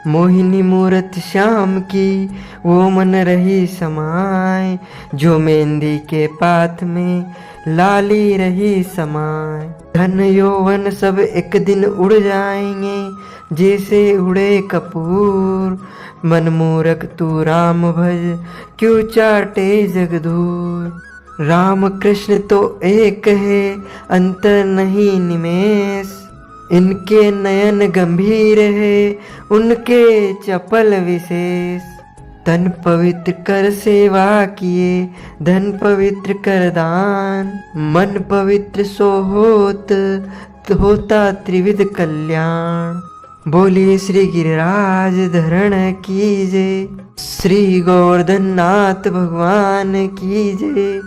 मोहिनी मूरत श्याम की वो मन रही समाए, जो मेहंदी के पात में लाली रही समाए। धन यौवन सब एक दिन उड़ जाएंगे, जैसे उड़े कपूर। मन मूरख तू राम भज, क्यों चाटे जग दूर। राम कृष्ण तो एक है, अंतर नहीं निमेष। इनके नयन गंभीर है, उनके चपल विशेष। तन पवित्र कर सेवा किए, धन पवित्र कर दान। मन पवित्र सो होता त्रिविध कल्याण। बोलिए श्री गिरिराज धरण कीजे, श्री गोवर्धन नाथ भगवान कीजे,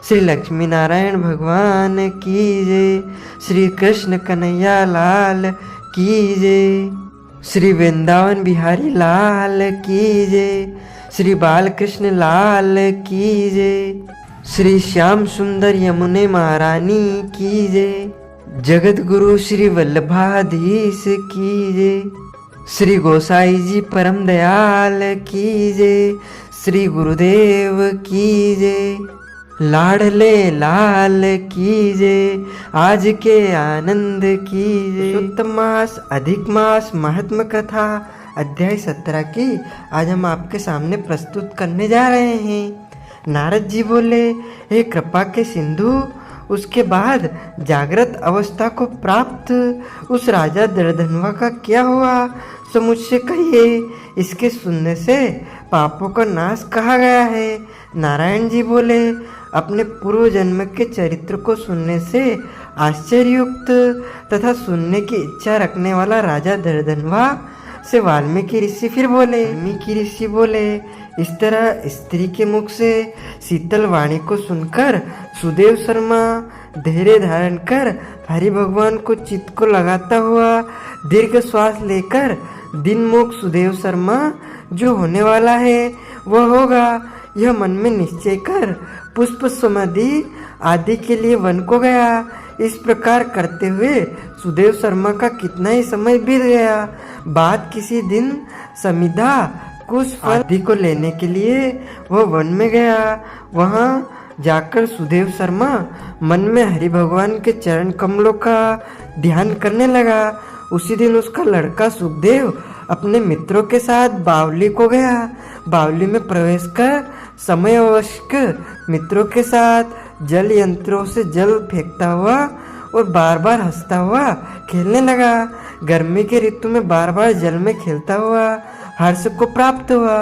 श्री लक्ष्मी नारायण भगवान की जय, श्री कृष्ण कन्हैया लाल की जय, श्री वृंदावन बिहारी लाल की जय, श्री बालकृष्ण लाल की जय, श्री श्याम सुंदर यमुने महारानी की जय, जगत गुरु श्री वल्लभाधीश की जय, श्री गोसाई जी परम दयाल की जय, श्री गुरुदेव की जय, लाडले लाल कीजे, आज के आनंद कीजे। उत्तम मास अधिक मास महात्म कथा अध्याय 17 की आज हम आपके सामने प्रस्तुत करने जा रहे हैं। नारद जी बोले, हे कृपा के सिंधु, उसके बाद जागृत अवस्था को प्राप्त उस राजा दर्दनवा का क्या हुआ, सो मुझसे कहिए। इसके सुनने से पापों का नाश कहा गया है। नारायण जी बोले, अपने पूर्व जन्म के चरित्र को सुनने से आश्चर्ययुक्त तथा सुनने की इच्छा रखने वाला राजा दर्दनवा से वाल्मीकि ऋषि फिर बोले। वाल्मीकि ऋषि बोले, इस तरह स्त्री के मुख से शीतल वाणी को सुनकर सुदेव शर्मा धैर्य धारण कर हरि भगवान को चित्त को लगाता हुआ दीर्घ श्वास लेकर दिनमुख सुदेव शर्मा जो होने वाला है वह होगा, यह मन में निश्चय कर पुष्प समाधि आदि के लिए वन को गया। इस प्रकार करते हुए सुदेव शर्मा का कितना ही समय बीत गया। बाद किसी दिन समिधा कुछ फल आदि को लेने के लिए वह वन में गया। वहां जाकर सुदेव शर्मा मन में हरि भगवान के चरण कमलों का ध्यान करने लगा। उसी दिन उसका लड़का सुखदेव अपने मित्रों के साथ बावली को गया। बावली में प्रवेश कर समयावश्यक मित्रों के साथ जल यंत्रों से जल फेंकता हुआ और बार बार हंसता हुआ खेलने लगा। गर्मी के ऋतु में बार बार जल में खेलता हुआ हर्ष को प्राप्त हुआ।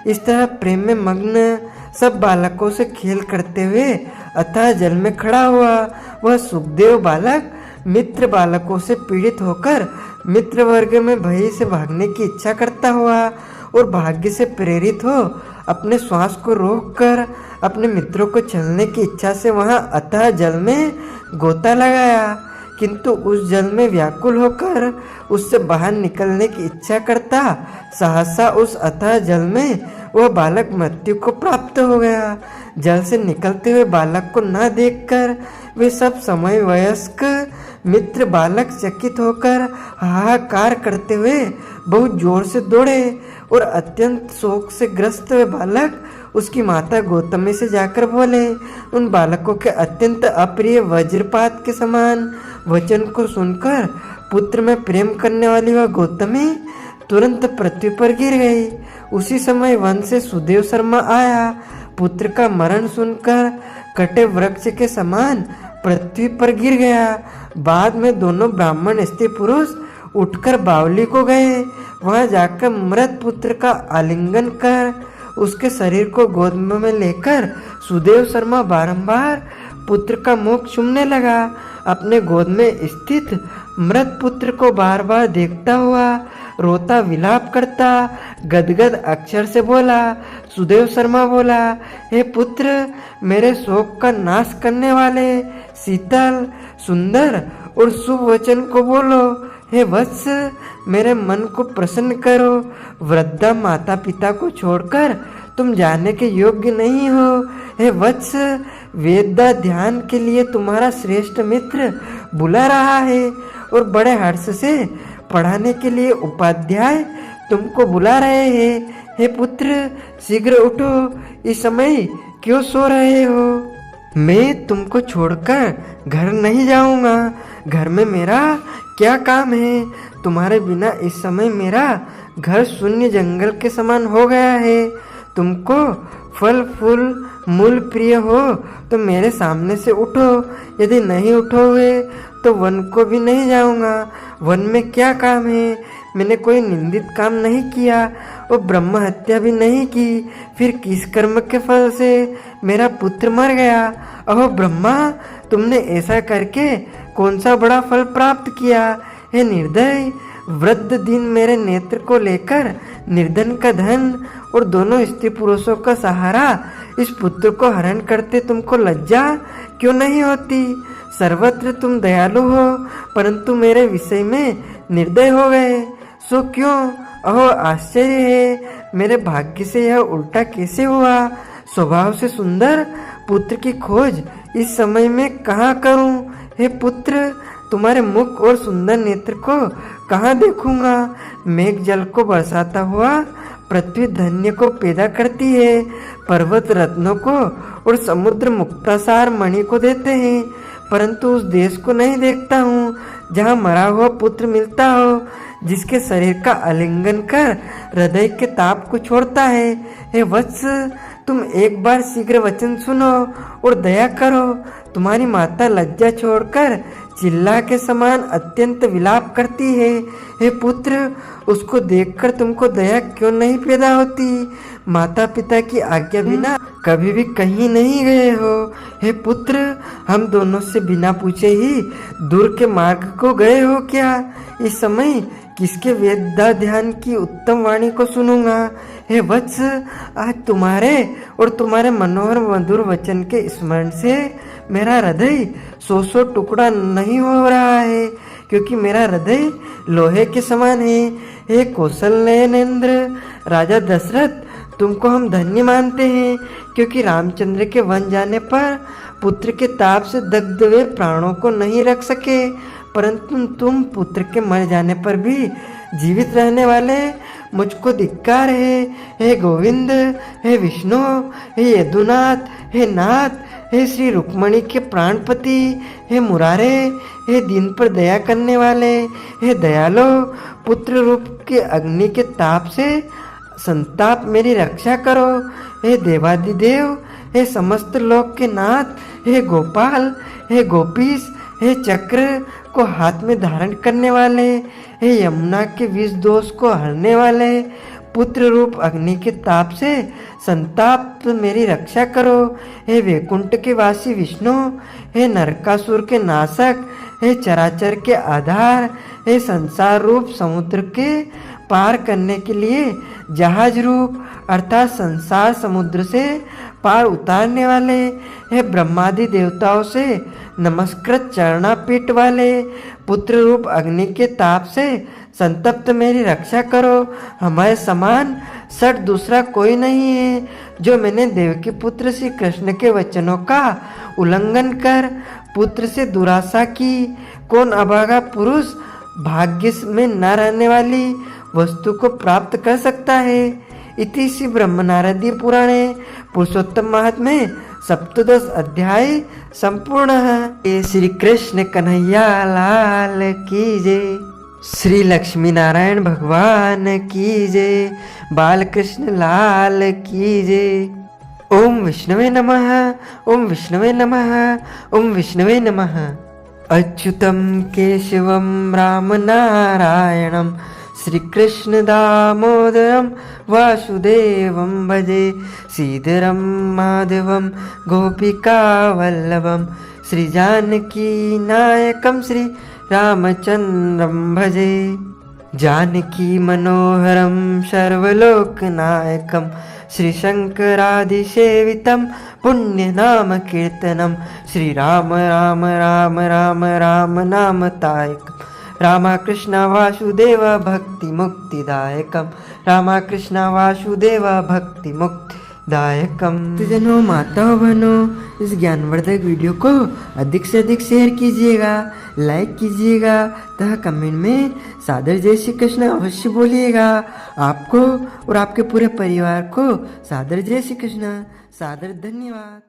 इस तरह प्रेम में मग्न सब बालकों से खेल करते हुए अतः जल में खड़ा हुआ। वह सुखदेव बालक मित्र बालकों से पीड़ित होकर मित्र वर्ग में भय से भागने की इच्छा करता हुआ और भाग्य से प्रेरित हो अपने श्वास को रोककर अपने मित्रों को चलने की इच्छा से वहां अतः जल में गोता लगाया, किंतु उस जल में व्याकुल होकर उससे बाहर निकलने की इच्छा करता सहसा उस अतः जल में वह बालक मृत्यु को प्राप्त हो गया। जल से निकलते हुए बालक को न देखकर वे सब समय वयस्क मित्र बालक चकित होकर हाहाकार करते हुए बहुत जोर से दौड़े और अत्यंत शोक से ग्रस्त हुए बालक उसकी माता गौतमी से जाकर बोले। उन बालकों के अत्यंत अप्रिय वज्रपात के समान वचन को सुनकर पुत्र में प्रेम करने वाली वह गौतमी तुरंत पृथ्वी पर गिर गई। उसी समय वन से सुदेव शर्मा आया। पुत्र का मरण सुनकर कटे वृक्ष के समान पृथ्वी पर गिर गया। बाद में दोनों ब्राह्मण स्त्री पुरुष उठकर बावली को गए। वहां जाकर मृत पुत्र का आलिंगन कर उसके शरीर को गोद में लेकर सुदेव शर्मा बारंबार पुत्र का मुख चूमने लगा। अपने गोद में स्थित मृत पुत्र को बार बार देखता हुआ रोता विलाप करता गदगद अक्षर से बोला। सुदेव शर्मा बोला, हे पुत्र, मेरे शोक का नाश करने वाले शीतल सुंदर और शुभ वचन को बोलो। हे वत्स, मेरे मन को प्रसन्न करो। वृद्धा माता पिता को छोड़कर तुम जाने के योग्य नहीं हो। हे वत्स, वेदा ध्यान के लिए तुम्हारा श्रेष्ठ मित्र बुला रहा है और बड़े हर्ष से पढ़ाने के लिए उपाध्याय तुमको बुला रहे हैं। हे पुत्र, शीघ्र उठो, इस समय क्यों सो रहे हो? मैं तुमको छोड़कर घर नहीं जाऊंगा। घर में मेरा क्या काम है? तुम्हारे बिना इस समय मेरा घर शून्य जंगल के समान हो गया है। तुमको फल फूल मूल प्रिय हो तो मेरे सामने से उठो। यदि नहीं उठोगे तो वन को भी नहीं जाऊंगा। वन में क्या काम है? मैंने कोई निंदित काम नहीं किया और ब्रह्म हत्या भी नहीं की। फिर किस कर्म के फल से मेरा पुत्र मर गया? अहो ब्रह्मा, तुमने ऐसा करके कौन सा बड़ा फल प्राप्त किया? हे निर्दय, वृद्ध दिन मेरे नेत्र को लेकर निर्धन का धन और दोनों स्त्री पुरुषों का सहारा इस पुत्र को हरण करते तुमको लज्जा क्यों नहीं होती? सर्वत्र तुम दयालु हो, परंतु मेरे विषय में निर्दय हो गए। सो क्यों? अहो आश्चर्य है, मेरे भाग्य से यह उल्टा कैसे हुआ? स्वभाव से सुंदर पुत्र की खोज इस समय में कहाँ करूं? हे पुत्र, तुम्हारे मुख और सुंदर नेत्र को कहाँ देखूंगा? मेघ जल को बरसाता हुआ पृथ्वी धन्य को पैदा करती है, पर्वत रत्नों को और समुद्र मुक्तासार मणि को देते हैं, परंतु उस देश को नहीं देखता हूँ जहाँ मरा हुआ पुत्र मिलता हो, जिसके शरीर का आलिंगन कर हृदय के ताप को छोड़ता है। हे वत्स, तुम एक बार शीघ्र वचन सुनो और दया करो। तुम्हारी माता लज्जा छोड़कर चिल्ला के समान अत्यंत विलाप करती है। हे पुत्र, उसको देखकर तुमको दया क्यों नहीं पैदा होती? माता पिता की आज्ञा बिना कभी भी कहीं नहीं गए हो। हे पुत्र, हम दोनों से बिना पूछे ही दूर के मार्ग को गए हो क्या? इस समय किसके वेदा ध्यान की उत्तम वाणी को सुनूंगा? हे वत्स, आज तुम्हारे और तुम्हारे मनोहर मधुर वचन के स्मरण से मेरा हृदय सौ टुकड़ा नहीं हो रहा है, क्योंकि मेरा हृदय लोहे के समान है। हे कौशल नयनेंद्र राजा दशरथ, तुमको हम धन्य मानते हैं, क्योंकि रामचंद्र के वन जाने पर पुत्र के ताप से दग्ध हुए प्राणों को नहीं रख सके, परंतु तुम पुत्र के मर जाने पर भी जीवित रहने वाले। मुझको धिक्कार है। हे गोविंद, हे विष्णु, हे यदुनाथ, हे नाथ, हे श्री रुक्मणी के प्राणपति, हे मुरारे, हे दिन पर दया करने वाले, हे दयालो, पुत्र रूप के अग्नि के ताप से संताप मेरी रक्षा करो। हे देवादिदेव, हे समस्त लोक के नाथ, हे गोपाल, हे गोपीश, हे चक्र को हाथ में धारण करने वाले, हे यमुना के विष दोष को हरने वाले, पुत्र रूप अग्नि के ताप से संताप मेरी रक्षा करो। हे वैकुंठ के वासी विष्णु, हे नरकासुर के नाशक, हे चराचर के आधार, हे संसार रूप समुद्र के पार करने के लिए जहाज रूप अर्थात संसार समुद्र से पार उतारने वाले, हे ब्रह्मादि देवताओं से नमस्कृत चरणापीठ वाले, पुत्र रूप अग्नि के ताप से संतप्त मेरी रक्षा करो। हमारे समान सठ दूसरा कोई नहीं है, जो मैंने देवकी पुत्र श्री कृष्ण के वचनों का उल्लंघन कर पुत्र से दुराशा की। कौन अभागा पुरुष भाग्य में न रहने वाली वस्तु को प्राप्त कर सकता है? इति श्री ब्रह्मनारदीय पुराणे पुरुषोत्तम महात्म्ये सप्तदश अध्याय संपूर्ण है। श्री कृष्ण कन्हैया लाल की जय। श्री लक्ष्मी नारायण भगवान की जय। बाल कृष्ण लाल की जय। ओम विष्णवे नमः, ओम विष्णवे नमः, ओम विष्णवे नमः। अच्युतं केशवं राम नारायणं श्रीकृष्ण दामोदरं वासुदेवं भजे। श्रीधरं माधवं गोपिका वल्लभं श्रीजानकी नायकं श्री रामचंद्रं भजे। जानकी मनोहरं सर्वलोकनायकं श्रीशंकरादिसेवितं पुण्यनाम कीर्तनं श्रीराम राम राम राम राम नामतायकं रामकृष्ण वासुदेव भक्ति मुक्तिदायकं रामकृष्ण वासुदेव भक्ति मुक्ति दायकम। तो जनों, माताओं, बहनों, इस ज्ञानवर्धक वीडियो को अधिक से अधिक शेयर कीजिएगा, लाइक कीजिएगा तथा कमेंट में सादर जय श्री कृष्ण अवश्य बोलिएगा। आपको और आपके पूरे परिवार को सादर जय श्री कृष्ण, सादर धन्यवाद।